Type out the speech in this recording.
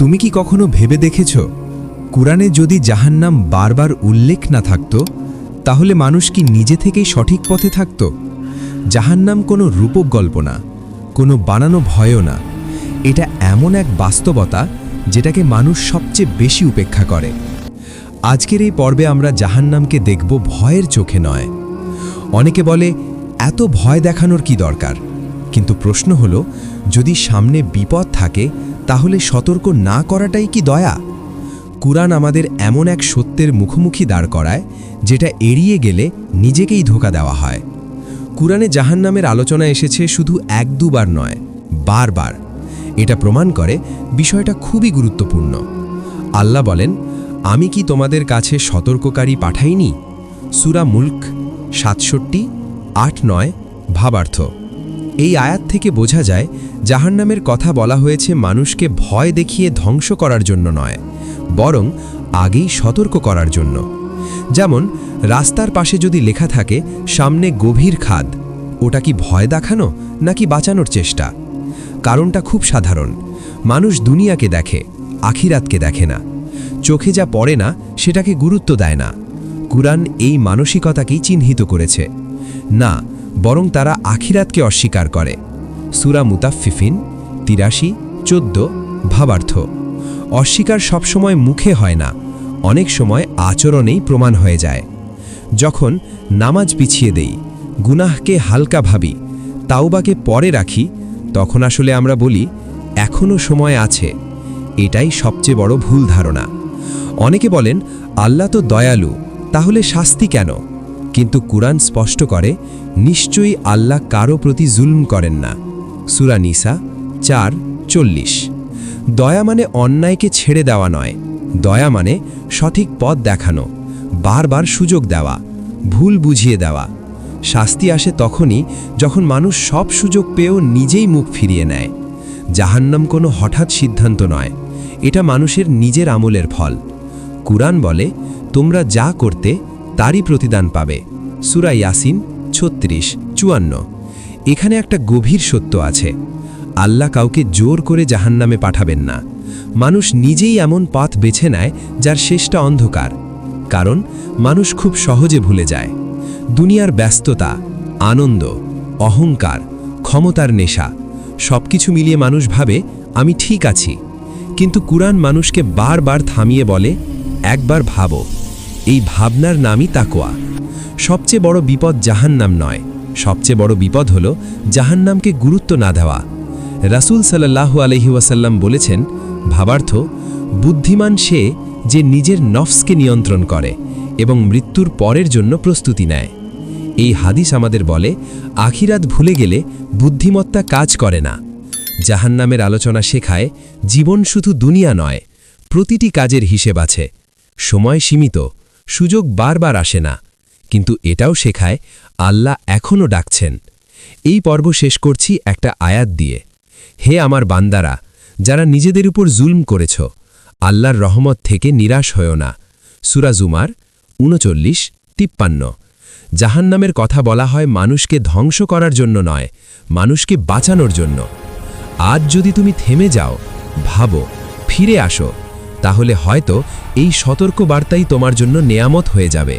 তুমি কি কখনো ভেবে দেখেছ, কুরআনে যদি জাহান্নাম বারবার উল্লেখ না থাকত, তাহলে মানুষ কি নিজে থেকেই সঠিক পথে থাকত? জাহান্নাম কোনো রূপক গল্প না, কোনো বানানো ভয়ও না। এটা এমন এক বাস্তবতা যেটাকে মানুষ সবচেয়ে বেশি উপেক্ষা করে। আজকের এই পর্বে আমরা জাহান্নামকে দেখব ভয়ের চোখে নয়। অনেকে বলে, এত ভয় দেখানোর কি দরকার? কিন্তু প্রশ্ন হলো, যদি সামনে বিপদ থাকে তাহলে সতর্ক না করাটাই কি দয়া? কুরআন আমাদের এমন এক সত্যের মুখোমুখি দাঁড় করায় যেটা এড়িয়ে গেলে নিজেকেই ধোঁকা দেওয়া হয়। কুরআনে জাহান্নামের আলোচনা এসেছে শুধু এক দুবার নয়, বারবার। এটা প্রমাণ করে বিষয়টা খুবই গুরুত্বপূর্ণ। আল্লাহ বলেন, আমি কি তোমাদের কাছে সতর্ককারী পাঠাইনি? সূরা মুলক 67-8-9 ভাবার্থ। এই আয়াত থেকে বোঝা যায় জাহান্নামের কথা বলা হয়েছে মানুষকে ভয় দেখিয়ে ধ্বংস করার জন্য নয়, বরং আগেই সতর্ক করার জন্য। যেমন রাস্তার পাশে যদি লেখা থাকে সামনে গভীর খাদ, ওটা কি ভয় দেখানো নাকি বাঁচানোর চেষ্টা? কারণটা খুব সাধারণ। মানুষ দুনিয়াকে দেখে, আখিরাতকে দেখে না। চোখে যা পড়ে না সেটাকে গুরুত্ব দেয় না। কুরআন এই মানসিকতাকেই চিহ্নিত করেছে। না, বরং তারা আখিরাতকে অস্বীকার করে। সূরা মুতাফফিফিন 83-14 ভাবার্থ। অস্বীকার সবসময় মুখে হয় না, অনেক সময় আচরণেই প্রমাণ হয়ে যায়। যখন নামাজ পিছিয়ে দেই, গুনাহকে হালকা ভাবি, তাওবাকে পরে রাখি, তখন আসলে আমরা বলি এখনো সময় আছে। এটাই সবচেয়ে বড় ভুল ধারণা। অনেকে বলেন, আল্লাহ তো দয়ালু, তাহলে শাস্তি কেন? কিন্তু কুরআন স্পষ্ট করে, নিশ্চয়ই আল্লাহ কারো প্রতি জুলম করেন না। সূরা নিসা 4:40। দয়া মানে অন্যায়কে ছেড়ে দেওয়া নয়, দয়া মানে সঠিক পথ দেখানো, বারবার সুযোগ দেওয়া, ভুল বুঝিয়ে দেওয়া। শাস্তি আসে তখনই যখন মানুষ সব সুযোগ পেয়েও নিজেই মুখ ফিরিয়ে নেয়। জাহান্নাম কোনো হঠাৎ সিদ্ধান্ত নয়, এটা মানুষের নিজের আমলের ফল। কুরআন বলে, তোমরা যা করতে তারই প্রতিদান পাবে। সূরা ইয়াসিন 36-54। এখানে একটা গভীর সত্য আছে। আল্লাহ কাউকে জোর করে জাহান্নামে পাঠাবেন না। মানুষ নিজেই এমন পথ বেছে নেয় যার শেষটা অন্ধকার। কারণ মানুষ খুব সহজে ভুলে যায়। দুনিয়ার ব্যস্ততা, আনন্দ, অহংকার, ক্ষমতার নেশা, সবকিছু মিলিয়ে মানুষ ভাবে আমি ঠিক আছি। কিন্তু কুরআন মানুষকে বারবার থামিয়ে বলে, একবার ভাবো। এই ভাবনার নামই তাকওয়া। সবচেয়ে বড় বিপদ জাহান্নাম নয়, সবচেয়ে বড় বিপদ হল জাহান্নামকে গুরুত্ব না দেওয়া। রাসূল সাল্লাল্লাহু আলাইহি ওয়াসাল্লাম বলেছেন, ভাবার্থ, বুদ্ধিমান সে যে নিজের নফসকে নিয়ন্ত্রণ করে এবং মৃত্যুর পরের জন্য প্রস্তুতি নেয়। এই হাদিস আমাদের বলে, আখিরাত ভুলে গেলে বুদ্ধিমত্তা কাজ করে না। জাহান্নামের আলোচনা শেখায়, জীবন শুধু দুনিয়া নয়, প্রতিটি কাজের হিসেব আছে। সময় সীমিত, সুযোগ বারবার আসে না। কিন্তু এটাও শেখায়, আল্লাহ এখনও ডাকছেন। এই পর্ব শেষ করছি একটা আয়াত দিয়ে। হে আমার বান্দারা, যারা নিজেদের উপর জুলম করেছ, আল্লাহর রহমত থেকে নিরাশ হয়ো না। সূরা জুমার 39-53। জাহান্নামের কথা বলা হয় মানুষকে ধ্বংস করার জন্য নয়, মানুষকে বাঁচানোর জন্য। আজ যদি তুমি থেমে যাও, ভাবো, ফিরে আসো, তাহলে হয়তো এই সতর্ক বার্তাই তোমার জন্য নেয়ামত হয়ে যাবে।